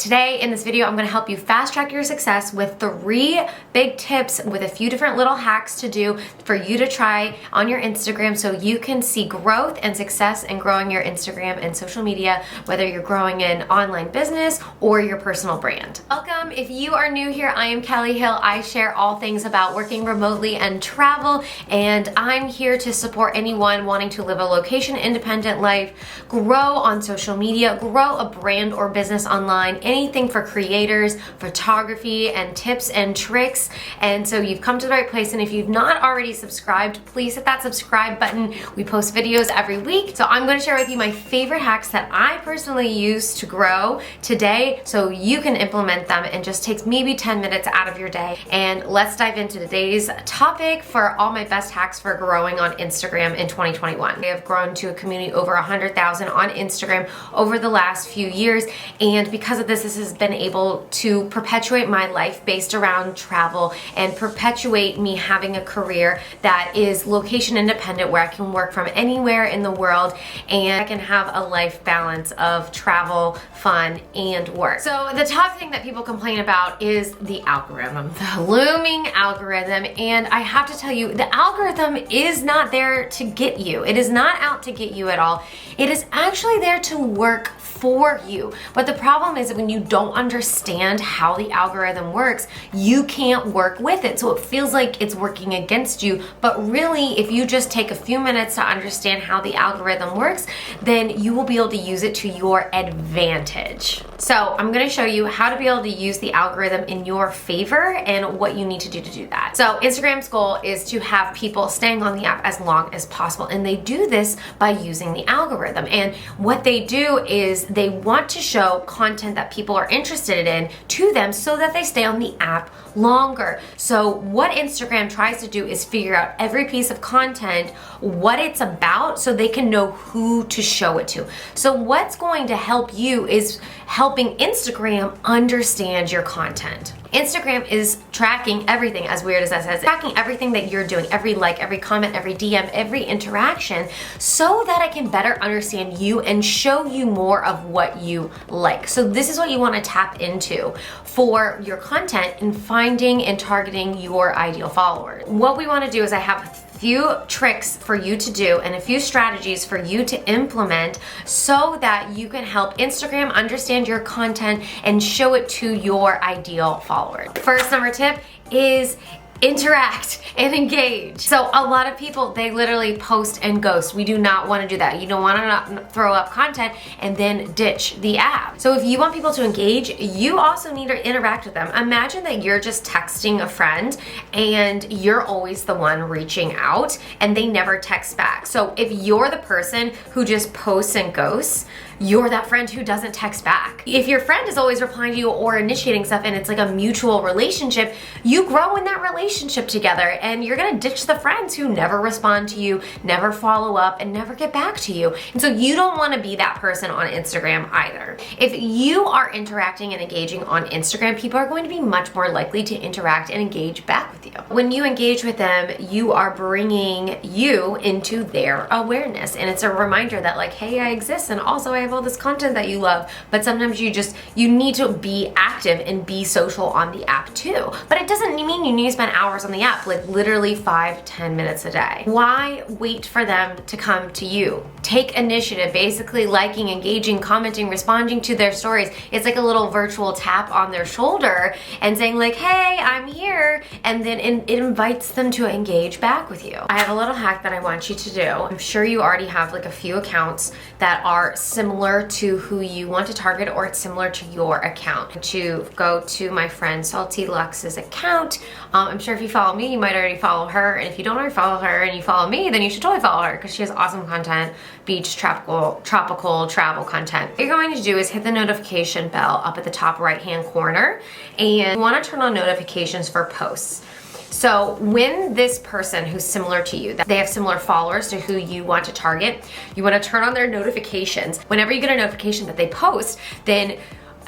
Today in this video, I'm gonna help you fast track your success with 3 big tips with a few different little hacks to do for you to try on your Instagram so you can see growth and success in growing your Instagram and social media, whether you're growing an online business or your personal brand. Welcome. If you are new here, I am Kelly Hill. I share all things about working remotely and travel, and I'm here to support anyone wanting to live a location-independent life, grow on social media, grow a brand or business online, anything for creators, photography, and tips and tricks. And so you've come to the right place, and if you've not already subscribed, please hit that subscribe button. We post videos every week. So I'm going to share with you my favorite hacks that I personally use to grow today so you can implement them and just takes maybe 10 minutes out of your day. And let's dive into today's topic for all my best hacks for growing on Instagram in 2021. I have grown to a community over 100,000 on Instagram over the last few years, and because of this has been able to perpetuate my life based around travel and perpetuate me having a career that is location independent, where I can work from anywhere in the world and I can have a life balance of travel, fun, and work. So the top thing that people complain about is the algorithm, the looming algorithm. And I have to tell you, the algorithm is not there to get you. It is not out to get you at all. It is actually there to work for you. But the problem is that when you don't understand how the algorithm works, you can't work with it. So it feels like it's working against you. But really, if you just take a few minutes to understand how the algorithm works, then you will be able to use it to your advantage. So I'm going to show you how to be able to use the algorithm in your favor and what you need to do that. So Instagram's goal is to have people staying on the app as long as possible. And they do this by using the algorithm. And what they do is they want to show content that people are interested in to them so that they stay on the app longer. So what Instagram tries to do is figure out every piece of content, what it's about, so they can know who to show it to. So what's going to help you is helping Instagram understand your content. Instagram is tracking everything, as weird as that says, tracking everything that you're doing, every like, every comment, every DM, every interaction, so that I can better understand you and show you more of what you like. So this is what you want to tap into for your content and finding and targeting your ideal followers. What we want to do is I have few tricks for you to do and a few strategies for you to implement so that you can help Instagram understand your content and show it to your ideal followers. First tip is interact and engage. So a lot of people, they literally post and ghost. We do not want to do that. You don't want to not throw up content and then ditch the app. So if you want people to engage, you also need to interact with them. Imagine that you're just texting a friend and you're always the one reaching out and they never text back. So if you're the person who just posts and ghosts, you're that friend who doesn't text back. If your friend is always replying to you or initiating stuff and it's like a mutual relationship, you grow in that relationship together, and you're gonna ditch the friends who never respond to you, never follow up, and never get back to you. And so you don't wanna be that person on Instagram either. If you are interacting and engaging on Instagram, people are going to be much more likely to interact and engage back with you. When you engage with them, you are bringing you into their awareness. And it's a reminder that like, hey, I exist, and also I have all this content that you love. But sometimes you need to be active and be social on the app too. But it doesn't mean you need to spend hours on the app, like literally 5-10 minutes a day. Why wait for them to come to you? Take initiative, basically liking, engaging, commenting, responding to their stories. It's like a little virtual tap on their shoulder and saying like, hey, I'm here. And then it invites them to engage back with you. I have a little hack that I want you to do. I'm sure you already have like a few accounts that are similar to who you want to target, or it's similar to your account. To go to my friend Salty Lux's account. I'm sure if you follow me, you might already follow her. And if you don't already follow her and you follow me, then you should totally follow her because she has awesome content, beach, tropical travel content. What you're going to do is hit the notification bell up at the top right-hand corner, and you want to turn on notifications for posts. So when this person who's similar to you, that they have similar followers to who you want to target, you want to turn on their notifications. Whenever you get a notification that they post, then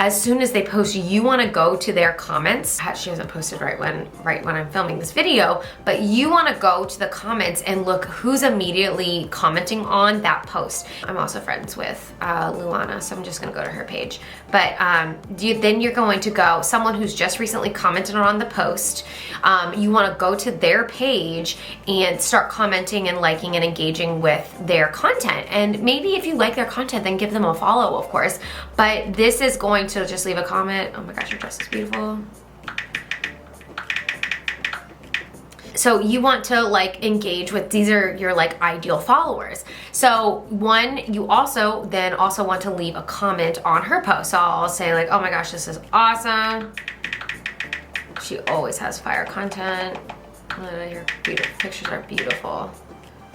as soon as they post, you want to go to their comments. She hasn't posted right when I'm filming this video, but you want to go to the comments and look who's immediately commenting on that post. I'm also friends with Luana, so I'm just gonna go to her page. But then you're going to go, someone who's just recently commented on the post, you want to go to their page and start commenting and liking and engaging with their content. And maybe if you like their content, then give them a follow, of course. But this is going to just leave a comment. Oh my gosh, your dress is beautiful. So you want to like engage with, these are your like ideal followers. So one, you also want to leave a comment on her post. So I'll say like, oh my gosh, this is awesome. She always has fire content. Your pictures are beautiful.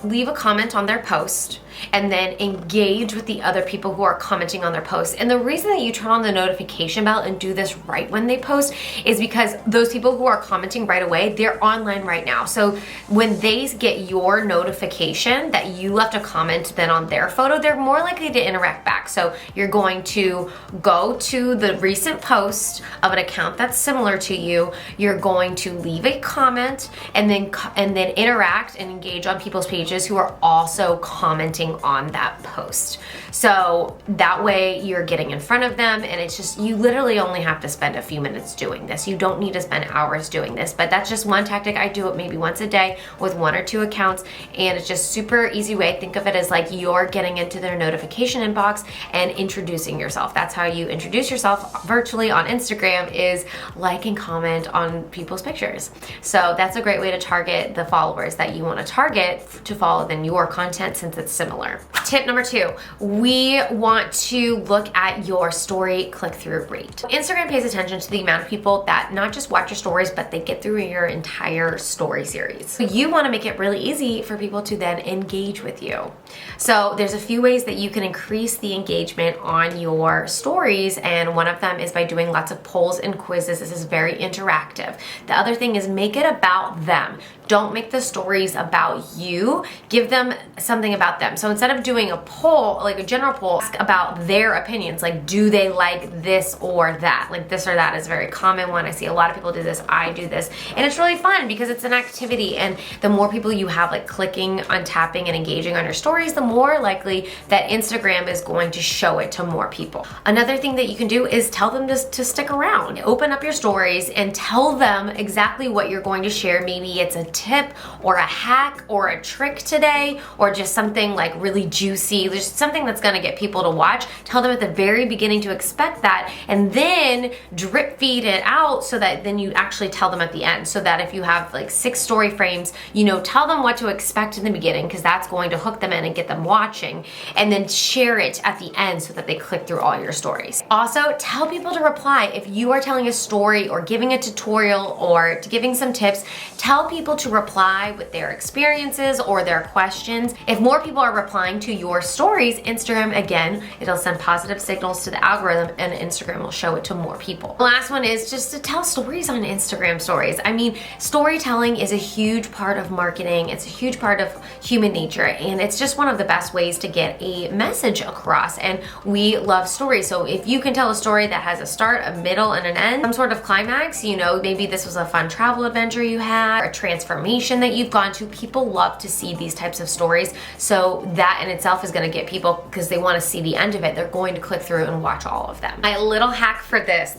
Leave a comment on their post and then engage with the other people who are commenting on their posts. And the reason that you turn on the notification bell and do this right when they post is because those people who are commenting right away, they're online right now. So when they get your notification that you left a comment then on their photo, they're more likely to interact back. So you're going to go to the recent post of an account that's similar to you. You're going to leave a comment and then interact and engage on people's pages who are also commenting on that post. So that way you're getting in front of them, and it's just, you literally only have to spend a few minutes doing this. You don't need to spend hours doing this, but that's just one tactic. I do it maybe once a day with 1 or 2 accounts, and it's just super easy way. Think of it as like you're getting into their notification inbox and introducing yourself. That's how you introduce yourself virtually on Instagram, is like and comment on people's pictures. So that's a great way to target the followers that you want to target to follow then your content, since it's similar. Tip number 2, we want to look at your story click-through rate. Instagram pays attention to the amount of people that not just watch your stories, but they get through your entire story series. So you want to make it really easy for people to then engage with you. So there's a few ways that you can increase the engagement on your stories, and one of them is by doing lots of polls and quizzes. This is very interactive. The other thing is make it about them. Don't make the stories about you. Give them something about them. So instead of doing a poll, like a general poll, ask about their opinions. Like, do they like this or that? Like this or that is a very common one. I see a lot of people do this. I do this. And it's really fun because it's an activity. And the more people you have like clicking, untapping, and engaging on your stories, the more likely that Instagram is going to show it to more people. Another thing that you can do is tell them to stick around. Open up your stories and tell them exactly what you're going to share. Maybe it's a tip or a hack or a trick today, or just something like really juicy, just something that's gonna get people to watch. Tell them at the very beginning to expect that, and then drip feed it out so that then you actually tell them at the end. So that if you have like 6 story frames, you know, tell them what to expect in the beginning, because that's going to hook them in and get them watching, and then share it at the end so that they click through all your stories. Also, tell people to reply. If you are telling a story or giving a tutorial or giving some tips, tell people to reply with their experiences or their questions. If more people are replying to your stories, Instagram, again, it'll send positive signals to the algorithm, and Instagram will show it to more people. The last one is just to tell stories on Instagram stories. I mean, storytelling is a huge part of marketing. It's a huge part of human nature, and it's just one of the best ways to get a message across. And we love stories. So if you can tell a story that has a start, a middle, and an end, some sort of climax, you know, maybe this was a fun travel adventure you had, a transformation that you've gone to. People love to see these types of stories. So that in itself is going to get people, because they want to see the end of it, they're going to click through and watch all of them. My little hack for this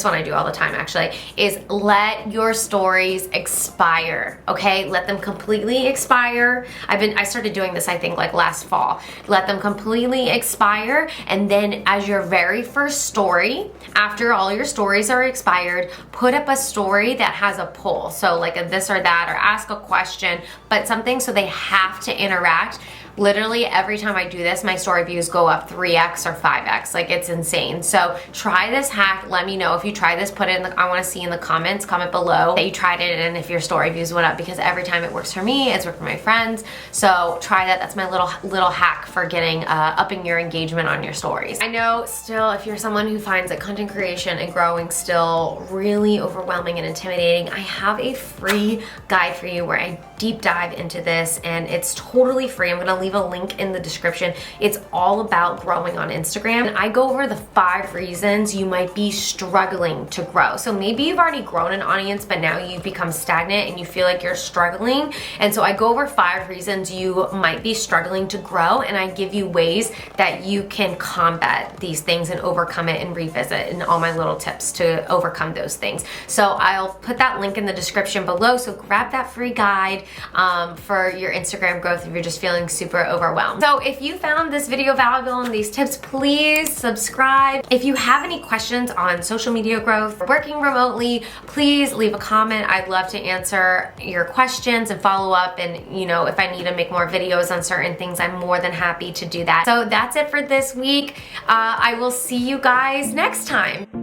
one I do all the time actually, is let your stories expire, okay? Let them completely expire. I started doing this I think like last fall. Let them completely expire, and then as your very first story, after all your stories are expired, put up a story that has a poll. So like a this or that, or ask a question, but something so they have to interact. Literally every time I do this, my story views go up 3x or 5x. Like, it's insane. So try this hack. Let me know if you try this. Put it in the, I want to see in the comments, comment below that you tried it and if your story views went up, because every time it works for me, it's worked for my friends. So try that. That's my little hack for getting upping your engagement on your stories. I know still, if you're someone who finds that content creation and growing still really overwhelming and intimidating, I have a free guide for you where I deep dive into this, and it's totally free. I'm gonna leave leave a link in the description. It's all about growing on Instagram. And I go over the 5 reasons you might be struggling to grow. So maybe you've already grown an audience, but now you've become stagnant and you feel like you're struggling. And so I go over 5 reasons you might be struggling to grow, and I give you ways that you can combat these things and overcome it and revisit, and all my little tips to overcome those things. So I'll put that link in the description below. So grab that free guide for your Instagram growth if you're just feeling super overwhelmed. So if you found this video valuable and these tips, please subscribe. If you have any questions on social media growth, working remotely, please leave a comment. I'd love to answer your questions and follow up, and you know, if I need to make more videos on certain things, I'm more than happy to do that. So that's it for this week. I will see you guys next time.